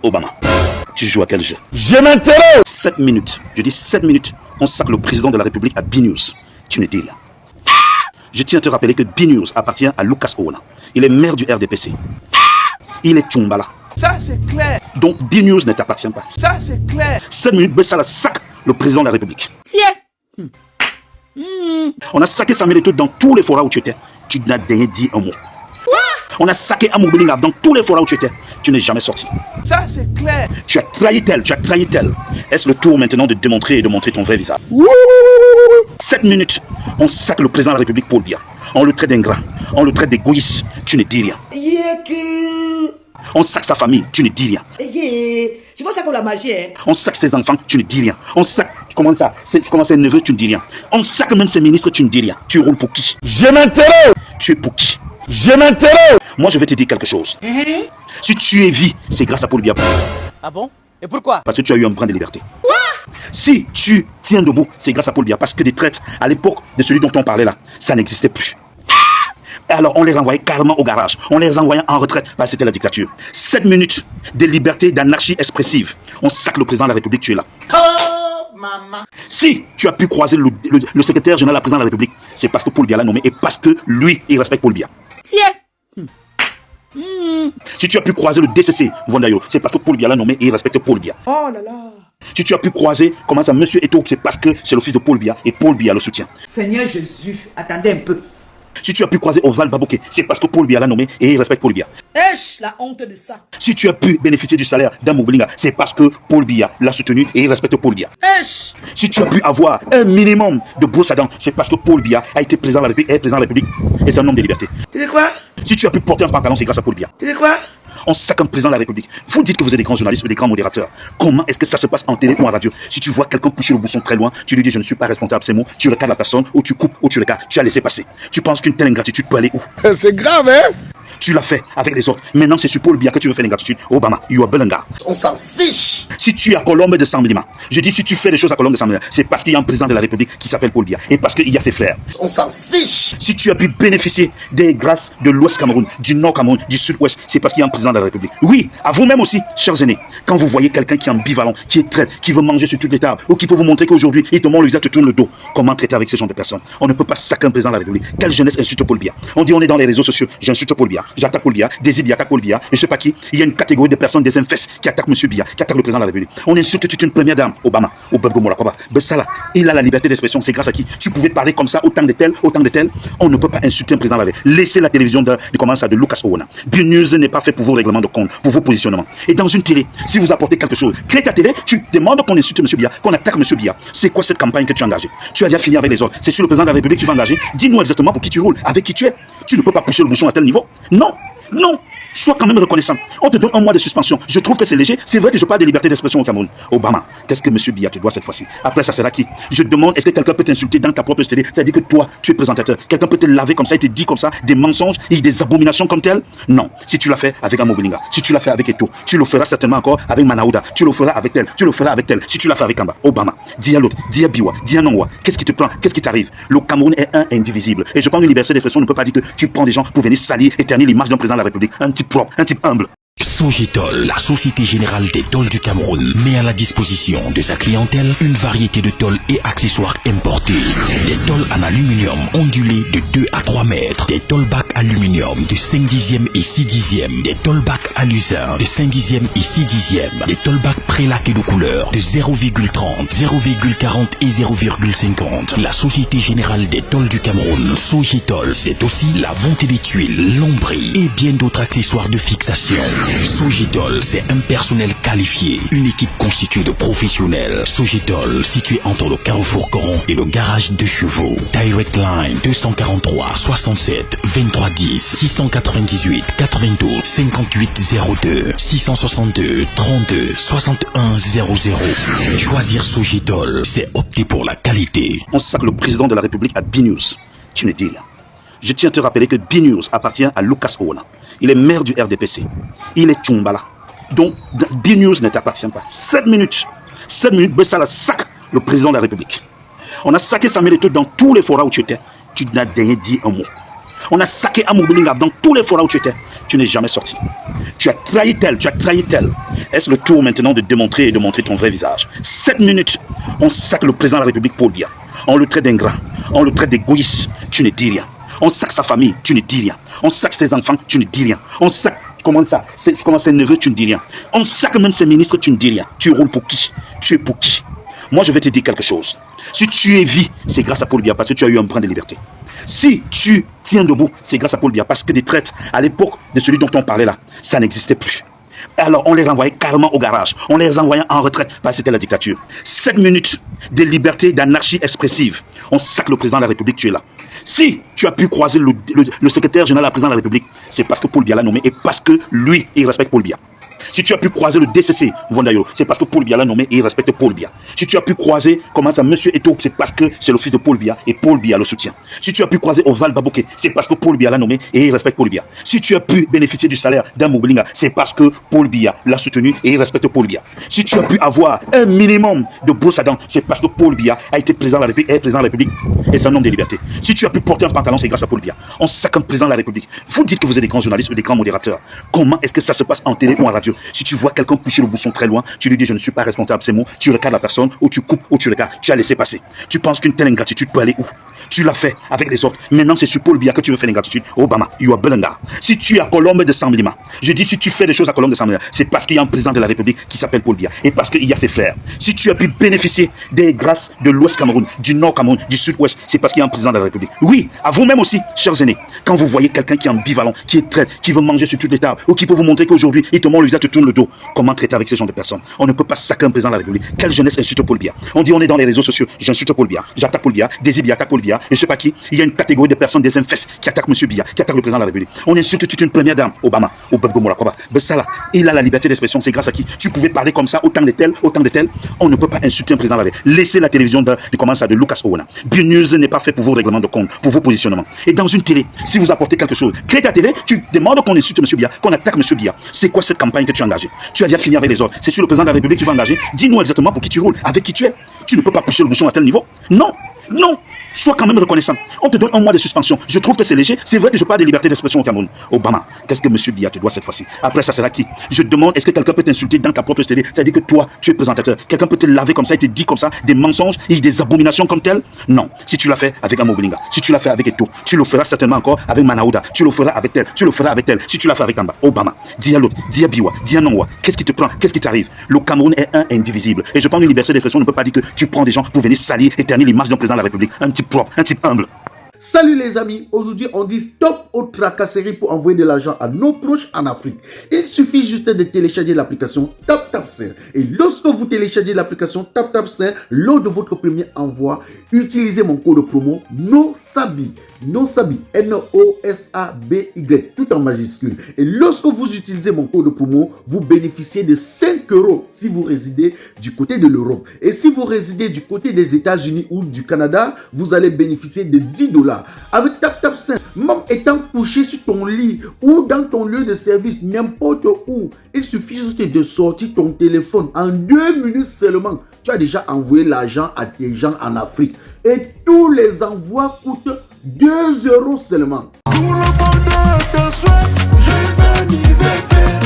Obama, tu joues à quel jeu? Je m'intéresse. 7 minutes, je dis 7 minutes, on sac le président de la République à B-News. Tu ne dis rien. Je tiens à te rappeler que B-News appartient à Lucas Owona. Il est maire du RDPC. Il est Tchumbala. Ça c'est clair. Donc B-News ne t'appartient pas. Ça c'est clair. 7 minutes, Bessala sac le président de la République. On a saqué Samuel Eto'o dans tous les forats où tu étais. Tu n'as rien dit un mot. On a saqué Amour Belinga dans tous les forats où tu étais. Tu n'es jamais sorti. Ça c'est clair. Tu as trahi tel, tu as trahi tel. Est-ce le tour maintenant de démontrer et de montrer ton vrai visage? 7 minutes, on saque le président de la République Paul Biya. On le traite d'ingrat, on le traite d'égoïste. Tu ne dis rien. On saque sa famille, tu ne dis rien. C'est pas ça qu'on la magie, hein. On saque ses enfants, tu ne dis rien. On saque, comment ça, comment ses neveux, tu ne dis rien. On saque même ses ministres, tu ne dis rien. Tu roules pour qui? Je m'intéresse. Tu es pour qui? Je m'intéresse. Moi, je vais te dire quelque chose. Si tu es vie, c'est grâce à Paul Biya. Ah bon? Et pourquoi? Parce que tu as eu un brin de liberté. Si tu tiens debout, c'est grâce à Paul Biya. Parce que des traites, à l'époque de celui dont on parlait là, ça n'existait plus. Alors on les renvoyait carrément au garage. On les renvoyait en retraite. Parce que c'était la dictature. 7 minutes de liberté, d'anarchie expressive. On sac le président de la République, tu es là. Si tu as pu croiser le secrétaire général de la présidence de la République, c'est parce que Paul Biya l'a nommé et parce que lui, il respecte Paul Biya. Si tu as pu croiser le DCC, Vondayo, c'est parce que Paul Biya l'a nommé et il respecte Paul Biya. Oh là là. Si tu as pu croiser, comment ça, Monsieur Eto'o, c'est parce que c'est le fils de Paul Biya et Paul Biya le soutient. Seigneur Jésus, attendez un peu. Si tu as pu croiser Oval Babouké, c'est parce que Paul Biya l'a nommé et il respecte Paul Biya. La honte de ça. Si tu as pu bénéficier du salaire d'Amour Belinga, c'est parce que Paul Biya l'a soutenu et il respecte Paul Biya. Si tu as pu avoir un minimum de brosse à dents, c'est parce que Paul Biya a été président de la République, est président de la République et c'est un homme de liberté. Tu dis quoi? Si tu as pu porter un pantalon, c'est grâce à Paul Biya. Tu dis quoi? On sac un président de la République. Vous dites que vous êtes des grands journalistes ou des grands modérateurs. Comment est-ce que ça se passe en télé ou en radio? Si tu vois quelqu'un pousser le bouchon très loin, tu lui dis je ne suis pas responsable de ces mots, tu regardes la personne, ou tu coupes, ou tu regardes, tu as laissé passer. Tu penses qu'une telle ingratitude peut aller où? C'est grave, hein. Tu l'as fait avec les autres. Maintenant, c'est sur Paul Biya que tu veux faire l'ingratitude. Obama, you are Belinga. On s'en fiche. Si tu es à Colombe de Samblima, je dis si tu fais des choses à Colombe de Samblima, c'est parce qu'il y a un président de la République qui s'appelle Paul Biya et parce qu'il y a ses frères. On s'en fiche. Si tu as pu bénéficier des grâces de l'Ouest Cameroun, du Nord Cameroun, du Sud-Ouest, c'est parce qu'il y a un président de la République. Oui, à vous-même aussi, chers aînés, quand vous voyez quelqu'un qui est ambivalent, qui est traite, qui veut manger sur toutes les tables, ou qui peut vous montrer qu'aujourd'hui, il te montre le visage, te tourne le dos, comment traiter avec ce genre de personnes? On ne peut pas saquer un président de la République. Quelle jeunesse insulte Paul Biya? On dit on est dans les réseaux sociaux, j'insulte Paul Biya, j'attaque Paul Biya, Désir Biya attaque Paul Biya, et je sais pas qui, il y a une catégorie de personnes, des infestes, qui attaquent Monsieur Biya, qui attaquent le président de la République. On insulte toute une première dame, Obama, Obama, Bessala, il a la liberté d'expression, c'est grâce à qui? Tu pouvais parler comme ça, autant de tels. On ne peut pas insulter un président de la République. Laissez la télévision de Lucas Owona. B-News n'est pas fait pour vos règlements de compte, pour vos positionnements. Et dans une télé, si vous apportez quelque chose, crée ta télé, tu demandes qu'on insulte Monsieur Biya, qu'on attaque Monsieur Biya. C'est quoi cette campagne que tu as engagée? Tu as déjà fini avec les autres. C'est sur le président de la République que tu vas engager. Dis-nous exactement pour qui tu roules, avec qui tu es. Tu ne peux pas pousser le bouchon à tel niveau. Non, non. Sois quand même reconnaissant. On te donne un mois de suspension. Je trouve que c'est léger. C'est vrai que je parle de liberté d'expression au Cameroun. Obama, qu'est-ce que Monsieur Biya te doit cette fois-ci? Après, ça sera qui? Je demande, est-ce que quelqu'un peut t'insulter dans ta propre télé? C'est-à-dire que toi, tu es présentateur. Quelqu'un peut te laver comme ça et te dire comme ça des mensonges et des abominations comme telles? Non. Si tu l'as fait avec Amour Belinga, si tu l'as fait avec Eto'o, tu le feras certainement encore avec Manaouda. Tu le feras avec tel. Tu le feras avec tel. Si tu l'as fait avec Kamba, Obama, dis à l'autre, dis à Biwa, dis à Nongwa, qu'est-ce qui te prend? Qu'est-ce qui t'arrive? Le Cameroun est un indivisible. Et je pense une liberté d'expression ne peut pas dire que tu prends des gens pour venir salir et ternir l'image d'un président de la République. Un type propre, un type humble. Sogitol, la Société Générale des Tôles du Cameroun, met à la disposition de sa clientèle une variété de tôles et accessoires importés. Des tôles en aluminium ondulées de 2 à 3 mètres, des tôles bacs aluminium de 5 dixièmes et 6 dixièmes, des tôles bacs alusin de 5 dixièmes et 6 dixièmes, des tôles bacs prélaqués de couleur de 0,30, 0,40 et 0,50. La Société Générale des Tôles du Cameroun, Sogitol, c'est aussi la vente des tuiles, lambris et bien d'autres accessoires de fixation. Sogitol, c'est un personnel qualifié, une équipe constituée de professionnels. Sogitol, situé entre le Carrefour Coron et le garage de chevaux. Direct Line 243 67 23 10 698 92 58 02 662 32 61 00. Choisir Sogitol, c'est opter pour la qualité. On sac le président de la République à B-News. Tu ne dis rien. Je tiens à te rappeler que B-News appartient à Lucas Owona. Il est maire du RDPC. Il est Tchumbala. Donc, B-News ne t'appartient pas. 7 minutes. 7 minutes, Bessala sac le président de la République. On a saqué Samuel Eto'o dans tous les forats où tu étais. Tu n'as rien dit un mot. On a saqué Amour Belinga dans tous les forats où tu étais. tu n'es jamais sorti. Tu as trahi tel, tu as trahi tel. Est-ce le tour maintenant de démontrer et de montrer ton vrai visage? 7 minutes, on sacre le président de la République Paul Biya. On le traite d'ingrat, on le traite d'égoïste, tu ne dis rien. On sacre sa famille, tu ne dis rien. On sacre ses enfants, tu ne dis rien. On sacre, comment ses neveux, tu ne dis rien. On sacre même ses ministres, tu ne dis rien. Tu roules pour qui? Tu es pour qui? Moi, je vais te dire quelque chose. Si tu es vie, c'est grâce à Paul Biya parce que tu as eu un brin de liberté. Si tu tiens debout, c'est grâce à Paul Biya parce que des traites, à l'époque de celui dont on parlait là, ça n'existait plus. Alors on les renvoyait carrément au garage. On les envoyait en retraite parce que c'était la dictature. 7 minutes de liberté, d'anarchie expressive. On sacre le président de la République, tu es là. Si tu as pu croiser le secrétaire général de la présidence de la République, c'est parce que Paul Biya l'a nommé et parce que lui, il respecte Paul Biya. Si tu as pu croiser le DCC, c'est parce que Paul Biya l'a nommé et il respecte Paul Biya. Si tu as pu croiser, Monsieur Eto'o, c'est parce que c'est le fils de Paul Biya et Paul Biya le soutient. Si tu as pu croiser Oval Babouké, c'est parce que Paul Biya l'a nommé et il respecte Paul Biya. Si tu as pu bénéficier du salaire d'un Mobelinga, c'est parce que Paul Biya l'a soutenu et il respecte Paul Biya. Si tu as pu avoir un minimum de brosse à dents, c'est parce que Paul Biya a été président de la République, est président de la République et c'est un homme de liberté. Si tu as pu porter un pantalon, c'est grâce à Paul Biya. On sacre un président de la République. Vous dites que vous êtes des grands journalistes ou des grands modérateurs. Comment est-ce que ça se passe en télé ou en radio? Si tu vois quelqu'un coucher le bouchon très loin, tu lui dis je ne suis pas responsable, c'est moi, tu regardes la personne, ou tu coupes, ou tu regardes, tu as laissé passer. Tu penses qu'une telle ingratitude peut aller où? Tu l'as fait avec les autres. Maintenant, c'est sur Paul Biya que tu veux faire l'ingratitude. Obama, you are Belenga. Si tu es à Colombe de Samblima, je dis si tu fais des choses à Colombe de Samblima, c'est parce qu'il y a un président de la République qui s'appelle Paul Biya et parce qu'il y a ses frères. Si tu as pu bénéficier des grâces de l'Ouest Cameroun, du Nord Cameroun, du Sud-Ouest, c'est parce qu'il y a un président de la République. Oui, à vous-même aussi, chers aînés, quand vous voyez quelqu'un qui est ambivalent, qui est traite, qui veut manger sur toutes les tables, ou qui peut vous montrer qu'aujourd'hui, il te montre le visage, te tourne le dos, comment traiter avec ces gens de personnes? On ne peut pas sacrer un président de la République. Quelle jeunesse insulte Paul Biya? On dit on est dans les réseaux sociaux, j'insulte Paul Biya, j'attaque Paul Biya, Désir Biya attaque Paul Biya, et je sais pas qui. Il y a une catégorie de personnes, des infestes, qui attaquent M. Biya, qui attaquent le président de la République. On insulte toute une première dame, Obama, Bessala. Il a la liberté d'expression, c'est grâce à qui tu pouvais parler comme ça, autant de tels. On ne peut pas insulter un président de la République. Laissez la télévision de Lucas Owena. News n'est pas fait pour vos règlements de compte, pour vos positionnements. Et dans une télé, si vous apportez quelque chose, crée ta télé, tu demandes qu'on insulte M. Biya, qu'on attaque M. Biya. C'est quoi cette campagne que tu as engagée? Tu as déjà fini avec les autres. C'est sur le président de la République que tu vas engager. Dis-nous exactement pour qui tu roules, avec qui tu es. Tu ne peux pas pousser le bouchon à tel niveau. Non. Sois quand même reconnaissant. On te donne un mois de suspension. Je trouve que c'est léger. C'est vrai que je parle de liberté d'expression au Cameroun. Obama, qu'est-ce que M. Biya te doit cette fois-ci? Après, ça sera qui? Je demande, est-ce que quelqu'un peut t'insulter dans ta propre télé? C'est-à-dire que toi, tu es présentateur. Quelqu'un peut te laver comme ça et te dire comme ça des mensonges et des abominations comme telles? Non. Si tu l'as fait avec un Mobelinga, si tu l'as fait avec Eto'o, tu le feras certainement encore avec Manaouda. Tu le feras avec tel. Tu le feras avec tel. Si tu l'as fait avec Tamba, Obama, dis à l'autre, dis à Biwa, dis à Nongwa. Qu'est-ce qui te prend? Qu'est-ce qui t'arrive? Le Cameroun est un indivisible. Et je pense une liberté d'expression ne peut pas dire que tu prends des gens pour venir salir et ternir l'image d'un président de la République. Un type propre, un type humble. Salut les amis, aujourd'hui on dit stop aux tracasseries pour envoyer de l'argent à nos proches en Afrique. Il suffit juste de télécharger l'application TapTapSend. Et lorsque vous téléchargez l'application TapTapSend, lors de votre premier envoi, utilisez mon code promo NOSABI, N-O-S-A-B-Y, tout en majuscule. Et lorsque vous utilisez mon code promo, vous bénéficiez de 5 € si vous résidez du côté de l'Europe. Et si vous résidez du côté des États-Unis ou du Canada, vous allez bénéficier de 10 $. Avec TapTapSend, même étant couché sur ton lit ou dans ton lieu de service, n'importe où, il suffit juste de sortir ton téléphone. En 2 minutes seulement, tu as déjà envoyé l'argent à tes gens en Afrique. Et tous les envois coûtent 2 € seulement. Pour le bonheur de soi, joyeux anniversaire.